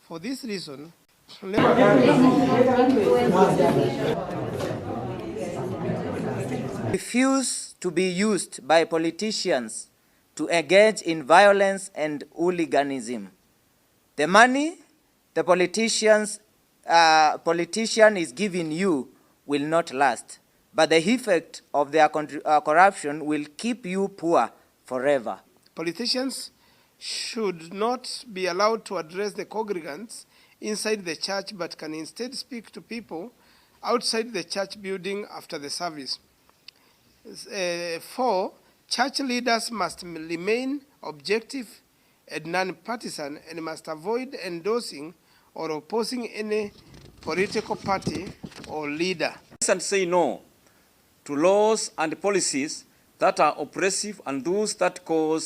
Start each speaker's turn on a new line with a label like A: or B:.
A: For this reason,
B: refuse to be used by politicians to engage in violence and hooliganism. The money the politician is giving you will not last, but the effect of their corruption will keep you poor forever.
A: Politicians should not be allowed to address the congregants inside the church, but can instead speak to people outside the church building after the service. 4, church leaders must remain objective and non-partisan and must avoid endorsing or opposing any political party or leader.
C: And say no to laws and policies that are oppressive and those that cause